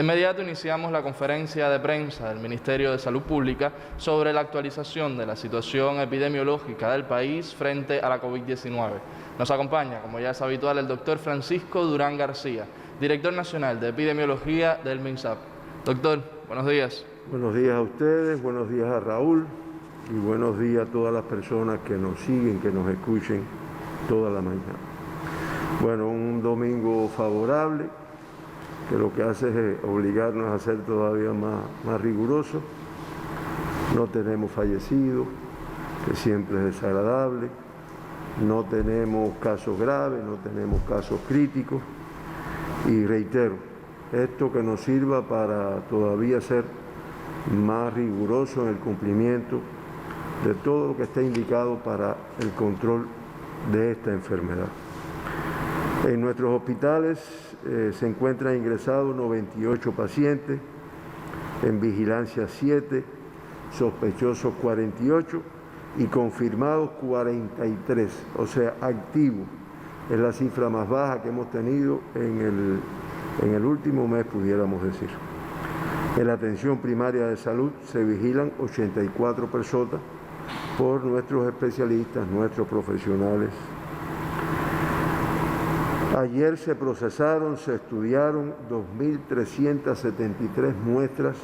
De inmediato iniciamos la conferencia de prensa del Ministerio de Salud Pública sobre la actualización de la situación epidemiológica del país frente a la COVID-19. Nos acompaña, como ya es habitual, el doctor Francisco Durán García, director nacional de epidemiología del MINSAP. Doctor, buenos días. Buenos días a ustedes, buenos días a Raúl y buenos días a todas las personas que nos siguen, que nos escuchen toda la mañana. Bueno, un domingo favorable, que lo que hace es obligarnos a ser todavía más rigurosos. No tenemos fallecidos, que siempre es desagradable. No tenemos casos graves, no tenemos casos críticos. Y reitero, esto que nos sirva para todavía ser más rigurosos en el cumplimiento de todo lo que está indicado para el control de esta enfermedad. En nuestros hospitales se encuentran ingresados 98 pacientes, en vigilancia 7, sospechosos 48 y confirmados 43, o sea, activos. Es la cifra más baja que hemos tenido en el último mes, pudiéramos decir. En la atención primaria de salud se vigilan 84 personas por nuestros especialistas, nuestros profesionales. Ayer se procesaron, se estudiaron 2.373 muestras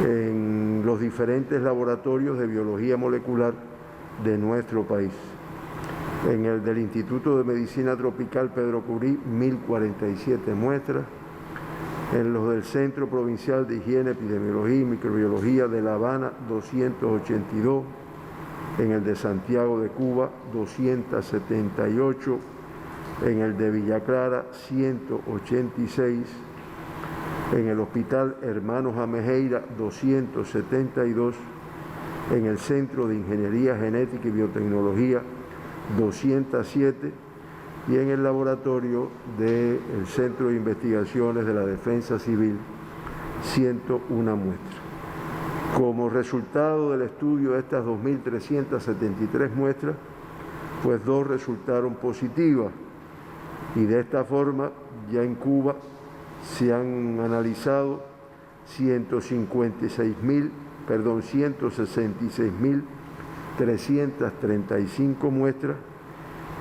en los diferentes laboratorios de biología molecular de nuestro país. En el del Instituto de Medicina Tropical Pedro Curí, 1.047 muestras. En los del Centro Provincial de Higiene, Epidemiología y Microbiología de La Habana, 282. En el de Santiago de Cuba, 278. En el de Villa Clara, 186. En el Hospital Hermanos Amejeira, 272. En el Centro de Ingeniería Genética y Biotecnología, 207. Y en el laboratorio del Centro de Investigaciones de la Defensa Civil, 101 muestras. Como resultado del estudio de estas 2.373 muestras, pues 2 resultaron positivas. Y de esta forma, ya en Cuba se han analizado 166.335 muestras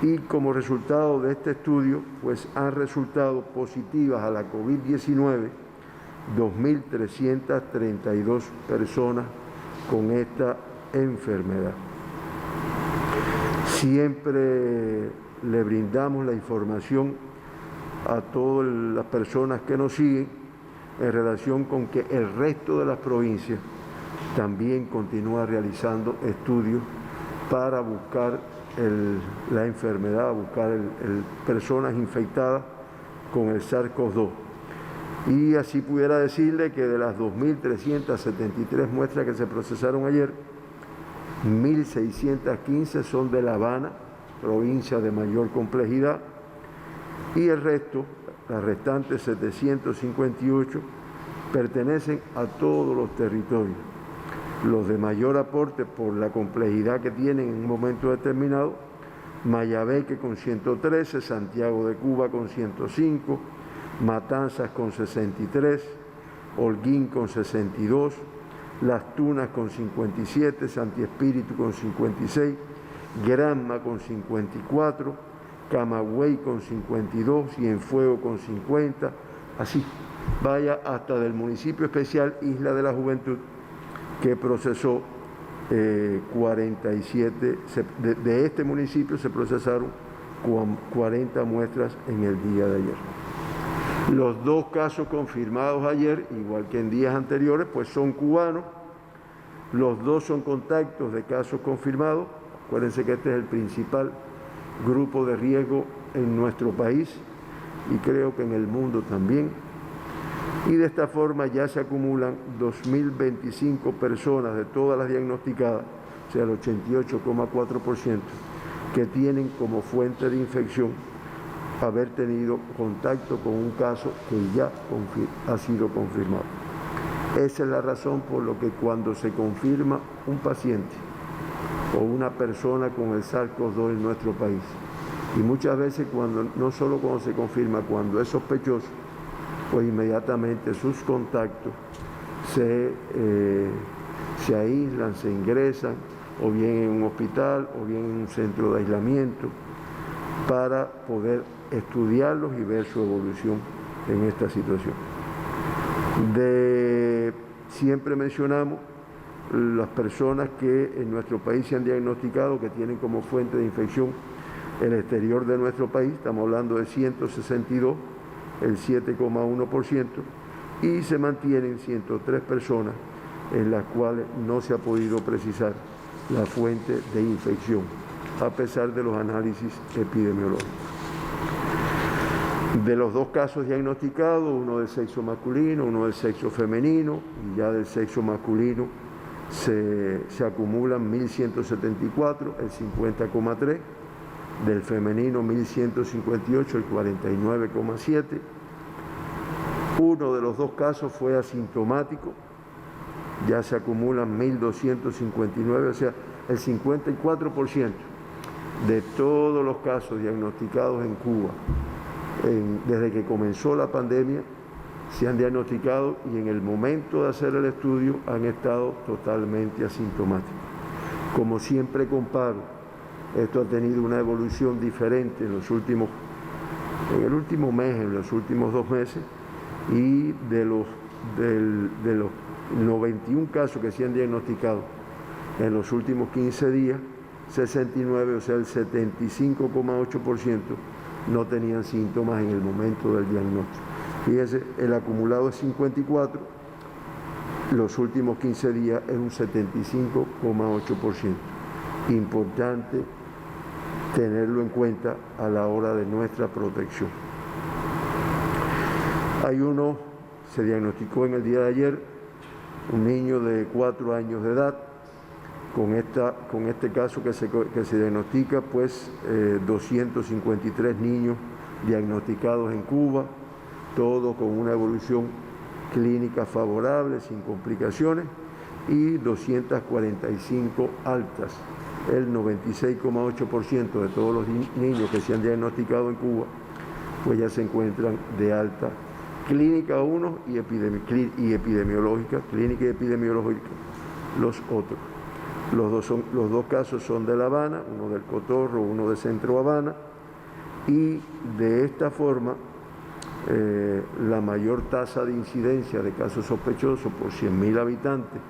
y como resultado de este estudio, pues han resultado positivas a la COVID-19 2.332 personas con esta enfermedad. Siempre le brindamos la información a todas las personas que nos siguen en relación con que el resto de las provincias también continúa realizando estudios para buscar la enfermedad, buscar personas infectadas con el SARS-CoV-2. Y así pudiera decirle que de las 2.373 muestras que se procesaron ayer, 1.615 son de La Habana, provincia de mayor complejidad, y el resto, las restantes 758, pertenecen a todos los territorios. Los de mayor aporte por la complejidad que tienen en un momento determinado, Mayabeque con 113, Santiago de Cuba con 105, Matanzas con 63, Holguín con 62, Las Tunas con 57, Santi Espíritu con 56, Granma con 54, Camagüey con 52, Cienfuegos con 50, así, vaya hasta del municipio especial Isla de la Juventud, que procesó 47, de este municipio se procesaron 40 muestras en el día de ayer. Los 2 casos confirmados ayer, igual que en días anteriores, pues son cubanos. Los 2 son contactos de casos confirmados. Acuérdense que este es el principal grupo de riesgo en nuestro país y creo que en el mundo también. Y de esta forma ya se acumulan 2.025 personas de todas las diagnosticadas, o sea, el 88,4%, que tienen como fuente de infección haber tenido contacto con un caso que ya ha sido confirmado. Esa es la razón por la que cuando se confirma un paciente o una persona con el SARS-CoV-2 en nuestro país, y muchas veces no solo cuando se confirma, cuando es sospechoso, pues inmediatamente sus contactos se aíslan, se ingresan, o bien en un hospital, o bien en un centro de aislamiento, para poder estudiarlos y ver su evolución en esta situación. Siempre mencionamos las personas que en nuestro país se han diagnosticado que tienen como fuente de infección el exterior de nuestro país, estamos hablando de 162, el 7,1%, y se mantienen 103 personas en las cuales no se ha podido precisar la fuente de infección, a pesar de los análisis epidemiológicos. De los dos casos diagnosticados, uno del sexo masculino, uno del sexo femenino, y ya del sexo masculino se acumulan 1.174, el 50,3%, del femenino 1.158, el 49,7%. Uno de los dos casos fue asintomático, ya se acumulan 1.259, o sea, el 54% de todos los casos diagnosticados en Cuba desde que comenzó la pandemia se han diagnosticado y en el momento de hacer el estudio han estado totalmente asintomáticos. Como siempre comparo, esto ha tenido una evolución diferente en el último mes, en los últimos 2 meses, y de los 91 casos que se han diagnosticado en los últimos 15 días, 69, o sea, el 75,8%, no tenían síntomas en el momento del diagnóstico. Fíjense, el acumulado es 54, los últimos 15 días es un 75,8%. Importante tenerlo en cuenta a la hora de nuestra protección. Se diagnosticó en el día de ayer, un niño de 4 años de edad, con este caso que se diagnostica, pues 253 niños diagnosticados en Cuba, todos con una evolución clínica favorable, sin complicaciones, y 245 altas. El 96,8% de todos los niños que se han diagnosticado en Cuba, pues ya se encuentran de alta clínica uno y epidemiológica, clínica y epidemiológica los otros. Los dos casos son de La Habana, uno del Cotorro, uno de Centro Habana, y de esta forma la mayor tasa de incidencia de casos sospechosos por 100.000 habitantes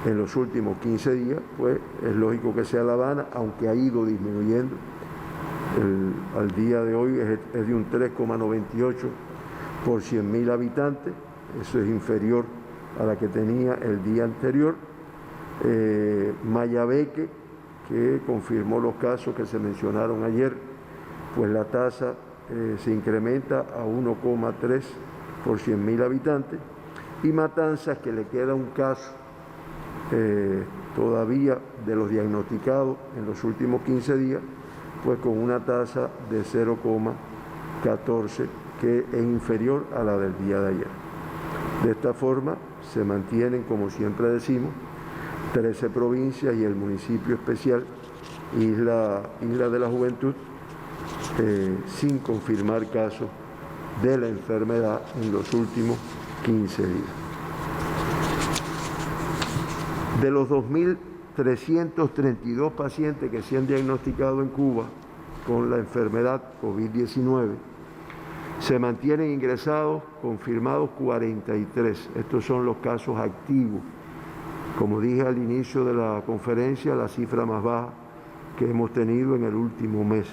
en los últimos 15 días, pues es lógico que sea La Habana, aunque ha ido disminuyendo. Al día de hoy es de un 3,98 por 100.000 habitantes, eso es inferior a la que tenía el día anterior. Mayabeque, que confirmó los casos que se mencionaron ayer, pues la tasa se incrementa a 1,3 por 100.000 habitantes, y Matanzas, que le queda un caso todavía de los diagnosticados en los últimos 15 días, pues con una tasa de 0,14, que es inferior a la del día de ayer. De esta forma se mantienen, como siempre decimos, 13 provincias y el municipio especial Isla de la Juventud, sin confirmar casos de la enfermedad en los últimos 15 días. De los 2.332 pacientes que se han diagnosticado en Cuba con la enfermedad COVID-19, se mantienen ingresados, confirmados 43. Estos son los casos activos. Como dije al inicio de la conferencia, la cifra más baja que hemos tenido en el último mes.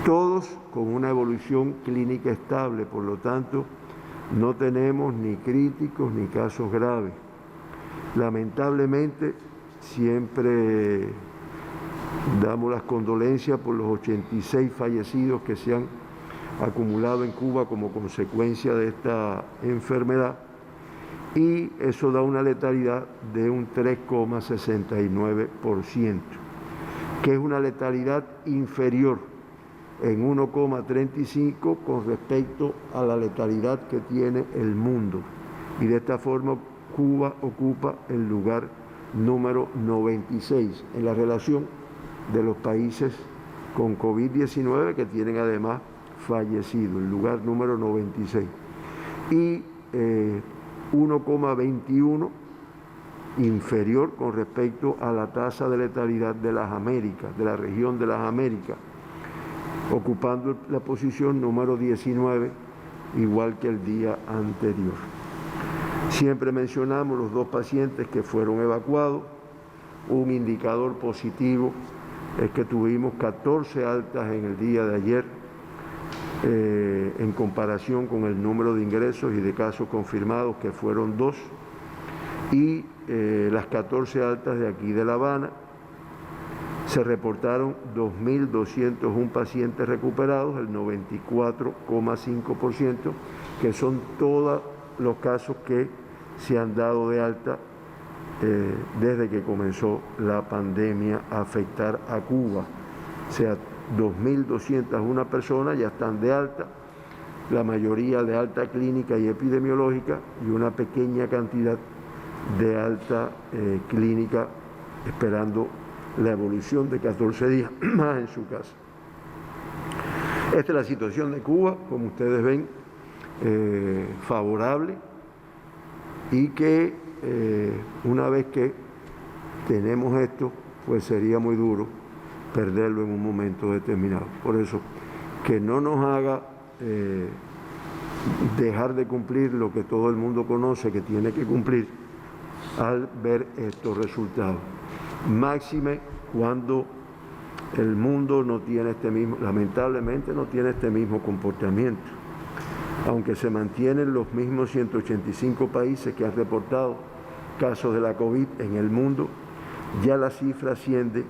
Todos con una evolución clínica estable, por lo tanto, no tenemos ni críticos ni casos graves. Lamentablemente, siempre damos las condolencias por los 86 fallecidos que se han acumulado en Cuba como consecuencia de esta enfermedad, y eso da una letalidad de un 3,69%, que es una letalidad inferior en 1,35 con respecto a la letalidad que tiene el mundo, y de esta forma Cuba ocupa el lugar número 96 en la relación de los países con COVID-19 que tienen además fallecido, el lugar número 96. y 1,21 inferior con respecto a la tasa de letalidad de las Américas, de la región de las Américas, ocupando la posición número 19, igual que el día anterior. Siempre mencionamos los 2 pacientes que fueron evacuados. Un indicador positivo es que tuvimos 14 altas en el día de ayer en comparación con el número de ingresos y de casos confirmados, que fueron 2, y las 14 altas de aquí de La Habana. Se reportaron 2.201 pacientes recuperados, el 94,5%, que son todos los casos que se han dado de alta desde que comenzó la pandemia a afectar a Cuba. O sea, 2.201 personas ya están de alta, la mayoría de alta clínica y epidemiológica, y una pequeña cantidad de alta clínica esperando la evolución de 14 días más en su casa. Esta es la situación de Cuba, como ustedes ven, favorable, y que una vez que tenemos esto, pues sería muy duro perderlo en un momento determinado. Por eso, que no nos haga dejar de cumplir lo que todo el mundo conoce que tiene que cumplir al ver estos resultados. Máxime cuando el mundo no tiene lamentablemente no tiene este mismo comportamiento. Aunque se mantienen los mismos 185 países que han reportado casos de la COVID en el mundo, ya la cifra asciende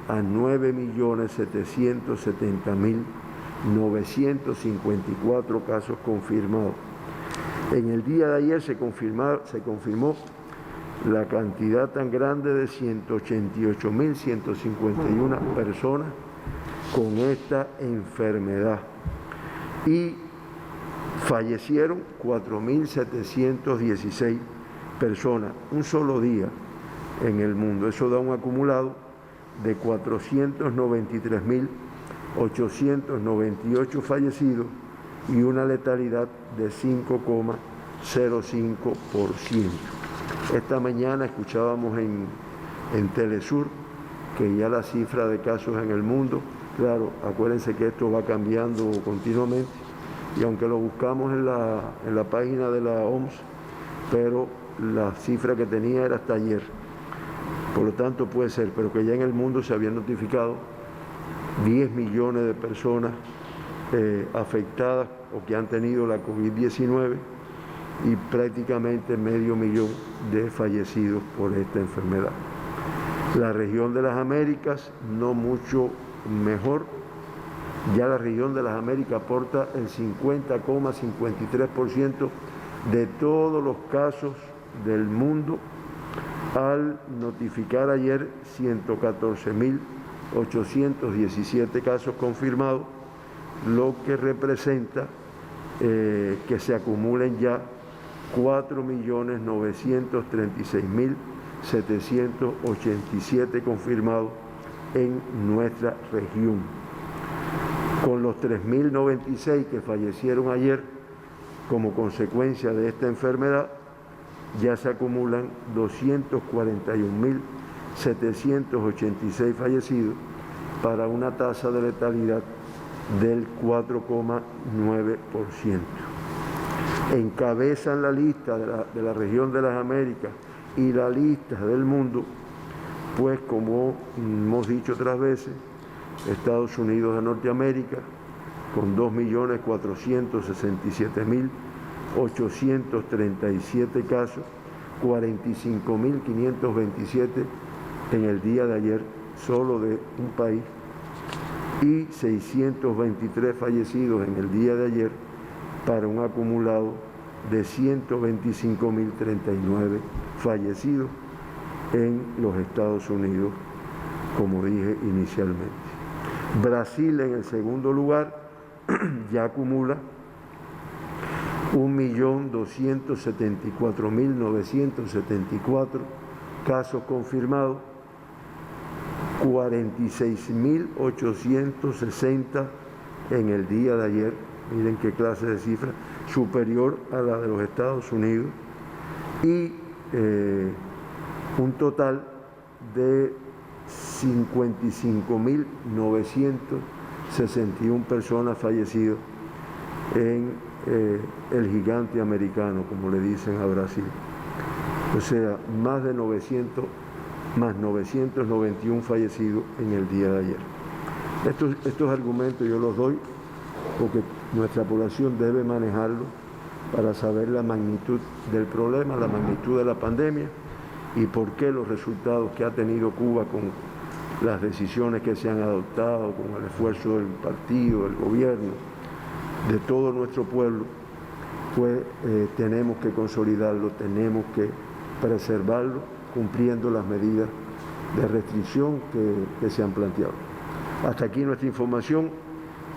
a 9.770.954 casos confirmados. En el día de ayer se confirmó la cantidad tan grande de 188.151 personas con esta enfermedad, y fallecieron 4.716 personas un solo día en el mundo. Eso da un acumulado de 493.898 fallecidos y una letalidad de 5,05%. Esta mañana escuchábamos en Telesur que ya la cifra de casos en el mundo, claro, acuérdense que esto va cambiando continuamente, y aunque lo buscamos en la página de la OMS, pero la cifra que tenía era hasta ayer. Por lo tanto puede ser, pero que ya en el mundo se habían notificado 10 millones de personas afectadas o que han tenido la COVID-19 y prácticamente 500.000 de fallecidos por esta enfermedad. La región de las Américas no mucho mejor. Ya la región de las Américas aporta el 50,53% de todos los casos del mundo, al notificar ayer 114.817 casos confirmados, lo que representa que se acumulen ya 4.936.787 confirmados en nuestra región. Con los 3.096 que fallecieron ayer como consecuencia de esta enfermedad, ya se acumulan 241.786 fallecidos, para una tasa de letalidad del 4,9%. Encabezan la lista de la región de las Américas y la lista del mundo, pues como hemos dicho otras veces, Estados Unidos de Norteamérica, con 2.467.837 casos, 45.527 en el día de ayer, solo de un país, y 623 fallecidos en el día de ayer, para un acumulado de 125.039 fallecidos en los Estados Unidos, como dije inicialmente. Brasil, en el segundo lugar, ya acumula 1.274.974 casos confirmados, 46.860 en el día de ayer, miren qué clase de cifra, superior a la de los Estados Unidos, y un total de 55.961 personas fallecidas en el gigante americano, como le dicen a Brasil. O sea, más 991 fallecidos en el día de ayer. Estos argumentos yo los doy porque nuestra población debe manejarlo para saber la magnitud del problema, la magnitud de la pandemia y por qué los resultados que ha tenido Cuba con las decisiones que se han adoptado, con el esfuerzo del partido, del gobierno, de todo nuestro pueblo, pues tenemos que consolidarlo, tenemos que preservarlo, cumpliendo las medidas de restricción que se han planteado. Hasta aquí nuestra información.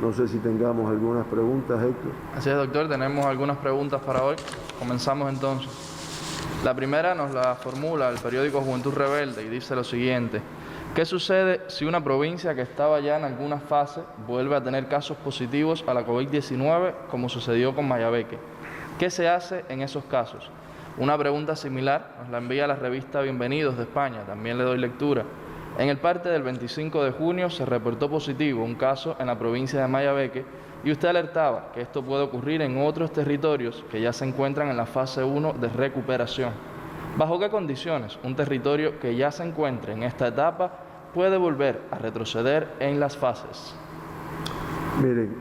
No sé si tengamos algunas preguntas, Héctor. Así es, doctor, tenemos algunas preguntas para hoy. Comenzamos entonces. La primera nos la formula el periódico Juventud Rebelde y dice lo siguiente: ¿qué sucede si una provincia que estaba ya en alguna fase vuelve a tener casos positivos a la COVID-19, como sucedió con Mayabeque? ¿Qué se hace en esos casos? Una pregunta similar nos la envía la revista Bienvenidos de España, también le doy lectura. En el parte del 25 de junio se reportó positivo un caso en la provincia de Mayabeque y usted alertaba que esto puede ocurrir en otros territorios que ya se encuentran en la fase 1 de recuperación. ¿Bajo qué condiciones un territorio que ya se encuentre en esta etapa puede volver a retroceder en las fases? Miren,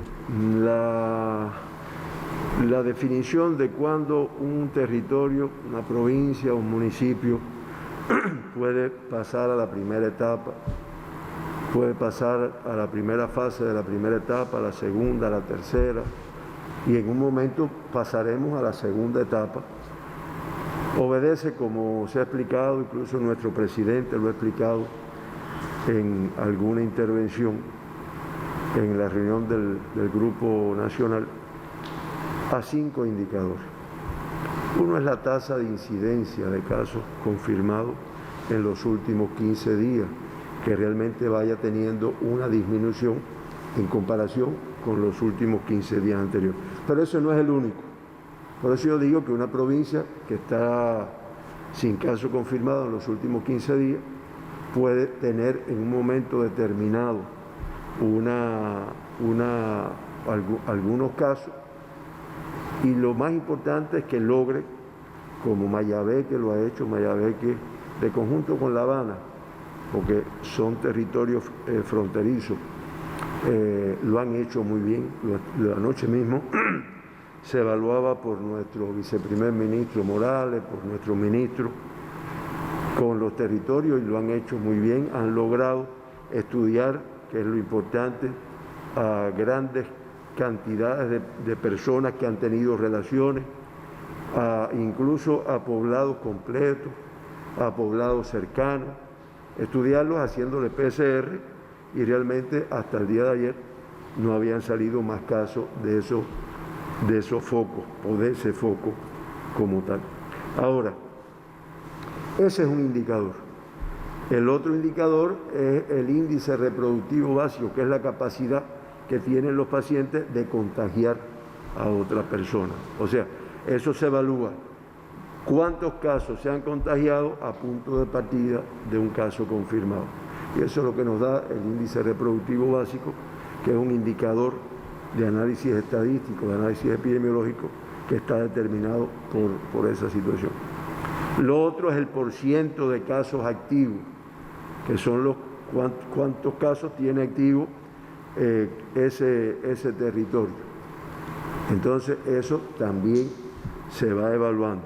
la definición de cuándo un territorio, una provincia, un municipio puede pasar a la primera etapa, puede pasar a la primera fase de la primera etapa, a la segunda, a la tercera, y en un momento pasaremos a la segunda etapa. Obedece, como se ha explicado, incluso nuestro presidente lo ha explicado en alguna intervención en la reunión del Grupo Nacional, a 5 indicadores. Uno es la tasa de incidencia de casos confirmados en los últimos 15 días, que realmente vaya teniendo una disminución en comparación con los últimos 15 días anteriores. Pero eso no es el único. Por eso yo digo que una provincia que está sin caso confirmado en los últimos 15 días puede tener en un momento determinado algunos casos, y lo más importante es que logre, como Mayabeque lo ha hecho, Mayabeque de conjunto con La Habana, porque son territorios fronterizos, lo han hecho muy bien. Anoche mismo se evaluaba por nuestro viceprimer ministro Morales, por nuestro ministro, con los territorios, y lo han hecho muy bien. Han logrado estudiar, que es lo importante, a grandes cantidades de personas que han tenido relaciones, incluso a poblados completos, a poblados cercanos, estudiarlos haciéndole PCR, y realmente hasta el día de ayer no habían salido más casos de esos focos, o de ese foco como tal. Ahora, ese es un indicador. El otro indicador es el índice reproductivo básico, que es la capacidad que tienen los pacientes de contagiar a otras personas. O sea, eso se evalúa cuántos casos se han contagiado a punto de partida de un caso confirmado. Y eso es lo que nos da el índice reproductivo básico, que es un indicador de análisis estadístico, de análisis epidemiológico, que está determinado por esa situación. Lo otro es el % de casos activos, que son cuántos casos tiene activo ese territorio. Entonces eso también se va evaluando.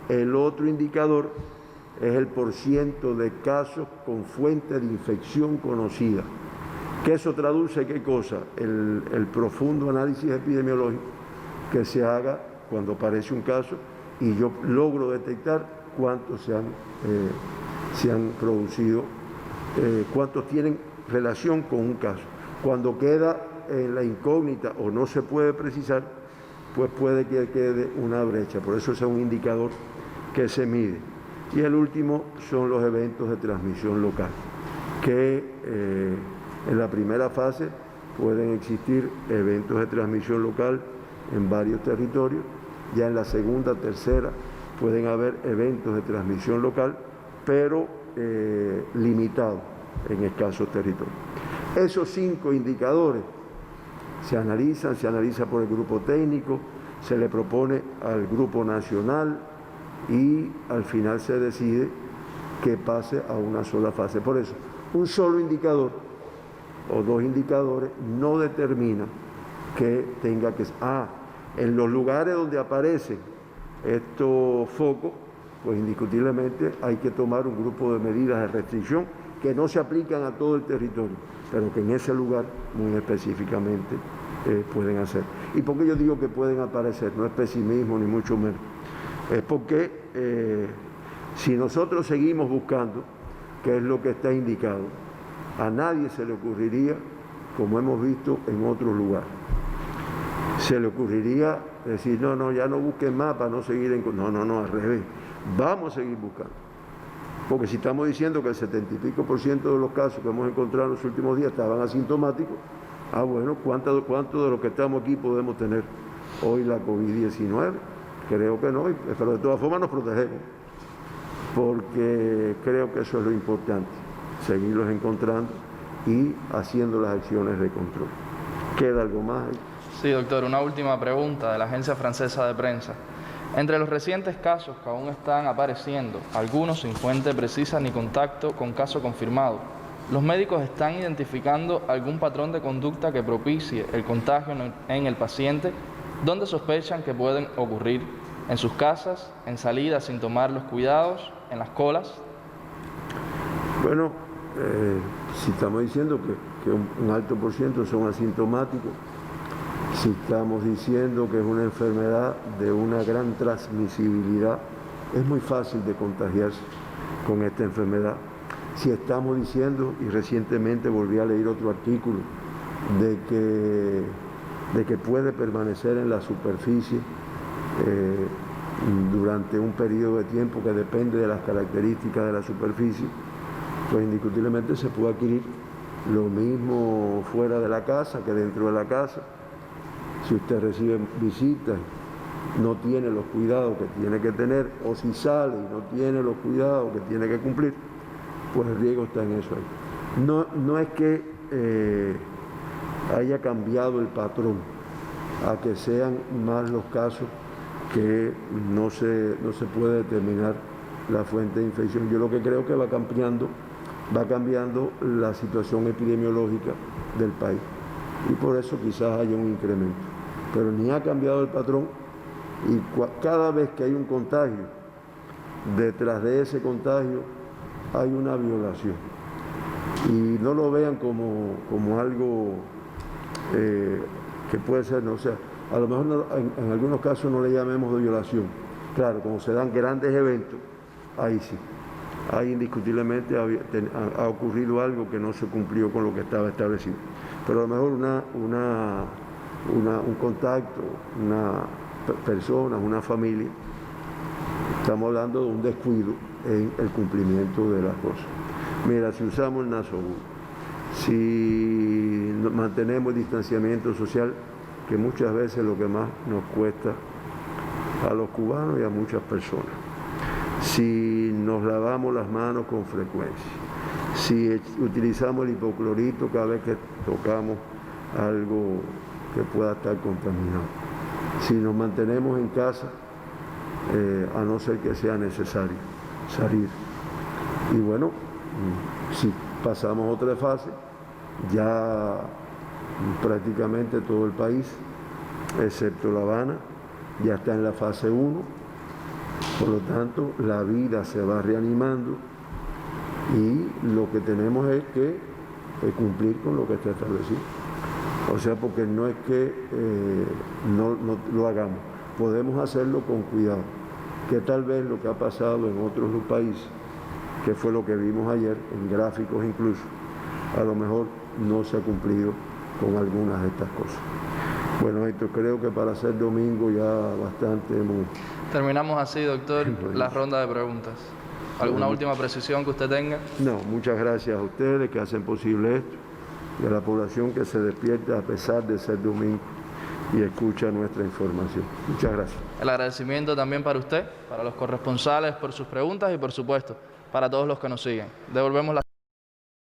El otro indicador es el % de casos con fuente de infección conocida. ¿Que eso traduce qué cosa? El profundo análisis epidemiológico que se haga cuando aparece un caso y yo logro detectar cuántos se han producido, cuántos tienen relación con un caso. Cuando queda en la incógnita o no se puede precisar, pues puede que quede una brecha. Por eso es un indicador que se mide. Y el último son los eventos de transmisión local, que en la primera fase pueden existir eventos de transmisión local en varios territorios. Ya en la segunda, tercera, pueden haber eventos de transmisión local, pero limitados en escasos territorios. Esos 5 indicadores se analiza por el grupo técnico, se le propone al grupo nacional y al final se decide que pase a una sola fase. Por eso, un solo indicador o 2 indicadores no determina que tenga que... en los lugares donde aparecen estos focos, pues indiscutiblemente hay que tomar un grupo de medidas de restricción que no se aplican a todo el territorio, pero que en ese lugar muy específicamente pueden hacer. ¿Y por qué yo digo que pueden aparecer? No es pesimismo ni mucho menos. Es porque si nosotros seguimos buscando qué es lo que está indicado, a nadie se le ocurriría, como hemos visto en otros lugares, se le ocurriría decir, no, ya no busquen más para no seguir en... No, al revés. Vamos a seguir buscando. Porque si estamos diciendo que el 70 y pico % de los casos que hemos encontrado en los últimos días estaban asintomáticos, bueno, ¿cuánto de los que estamos aquí podemos tener hoy la COVID-19? Creo que no, pero de todas formas nos protegemos, porque creo que eso es lo importante, seguirlos encontrando y haciendo las acciones de control. ¿Queda algo más ahí? Sí, doctor, una última pregunta de la Agencia Francesa de Prensa. Entre los recientes casos que aún están apareciendo, algunos sin fuente precisa ni contacto con caso confirmado, ¿los médicos están identificando algún patrón de conducta que propicie el contagio en el paciente? ¿Dónde sospechan que pueden ocurrir? ¿En sus casas? ¿En salidas sin tomar los cuidados? ¿En las colas? Bueno, si estamos diciendo que un alto por ciento son asintomáticos, si estamos diciendo que es una enfermedad de una gran transmisibilidad, es muy fácil de contagiarse con esta enfermedad. Si estamos diciendo, y recientemente volví a leer otro artículo, de que puede permanecer en la superficie durante un periodo de tiempo que depende de las características de la superficie, pues indiscutiblemente se puede adquirir lo mismo fuera de la casa que dentro de la casa. Si usted recibe visitas, no tiene los cuidados que tiene que tener, o si sale y no tiene los cuidados que tiene que cumplir, pues el riesgo está en eso ahí. No es que haya cambiado el patrón a que sean más los casos que no se puede determinar la fuente de infección. Yo lo que creo que va cambiando la situación epidemiológica del país y por eso quizás haya un incremento. Pero ni ha cambiado el patrón y cada vez que hay un contagio, detrás de ese contagio hay una violación. Y no lo vean como algo que puede ser, no sé, a lo mejor en algunos casos no le llamemos de violación. Claro, como se dan grandes eventos, ahí sí. Ahí indiscutiblemente ha ocurrido algo que no se cumplió con lo que estaba establecido. Pero a lo mejor un contacto, una persona, una familia, estamos hablando de un descuido en el cumplimiento de las cosas. Mira, si usamos el nasobuco, si mantenemos el distanciamiento social, que muchas veces es lo que más nos cuesta a los cubanos y a muchas personas, si nos lavamos las manos con frecuencia, si utilizamos el hipoclorito cada vez que tocamos algo que pueda estar contaminado, si nos mantenemos en casa, a no ser que sea necesario salir. Y bueno, si pasamos otra fase, ya prácticamente todo el país, excepto La Habana, ya está en la fase 1, por lo tanto la vida se va reanimando y lo que tenemos es que cumplir con lo que está establecido. O sea, porque no es que no lo hagamos, podemos hacerlo con cuidado, que tal vez lo que ha pasado en otros países, que fue lo que vimos ayer, en gráficos incluso, a lo mejor no se ha cumplido con algunas de estas cosas. Bueno, esto creo que para ser domingo ya bastante hemos... Terminamos así, doctor, la ronda de preguntas. ¿Alguna última precisión que usted tenga? No, muchas gracias a ustedes que hacen posible esto y a la población que se despierta a pesar de ser domingo. y escucha nuestra información. Muchas gracias. El agradecimiento también para usted, para los corresponsales por sus preguntas y por supuesto para todos los que nos siguen. Devolvemos la